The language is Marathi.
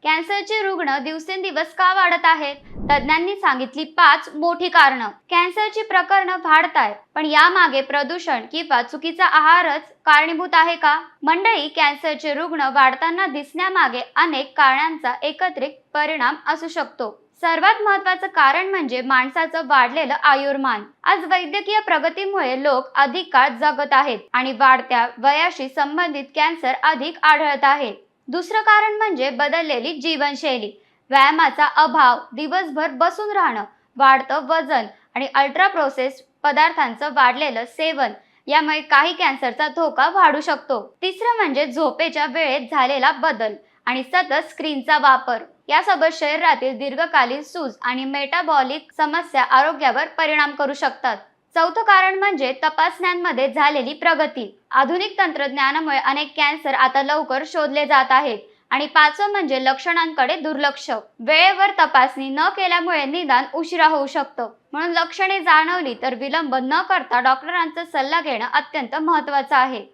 कॅन्सरचे रुग्ण दिवसेंदिवस का वाढत आहेत? तज्ज्ञांनी सांगितली 5 मोठी कारणं. कॅन्सरची प्रकरणं वाढत आहेत, पण यामागे प्रदूषण किंवा चुकीचा आहारच कारणीभूत आहे का? मंडळी, कॅन्सरचे रुग्ण वाढताना दिसण्यामागे अनेक कारणांचा एकत्रित परिणाम असू शकतो. सर्वात महत्त्वाचं कारण म्हणजे माणसाचं वाढलेलं आयुर्मान. आज वैद्यकीय प्रगतीमुळे लोक अधिक काळ जगत आहेत आणि वाढत्या वयाशी संबंधित कॅन्सर अधिक आढळत आहे. दुसरं कारण म्हणजे बदललेली जीवनशैली. व्यायामाचा अभाव, दिवसभर बसून राहणं, वाढतं वजन आणि अल्ट्रा प्रोसेस्ड पदार्थांचं वाढलेलं सेवन यामुळे काही कॅन्सरचा धोका वाढू शकतो. तिसरं म्हणजे झोपेच्या वेळेत झालेला बदल आणि सतत स्क्रीनचा वापर. यासोबत शरीरातील दीर्घकालीन सूज आणि मेटाबॉलिक समस्या आरोग्यावर परिणाम करू शकतात. चौथं कारण म्हणजे तपासण्यांमध्ये झालेली प्रगती. आधुनिक तंत्रज्ञानामुळे अनेक कॅन्सर आता लवकर शोधले जात आहेत. आणि पाचवं म्हणजे लक्षणांकडे दुर्लक्ष. वेळेवर तपासणी न केल्यामुळे निदान उशिरा होऊ शकतं. म्हणून लक्षणे जाणवली तर विलंब न करता डॉक्टरांचा सल्ला घेणं अत्यंत महत्त्वाचं आहे.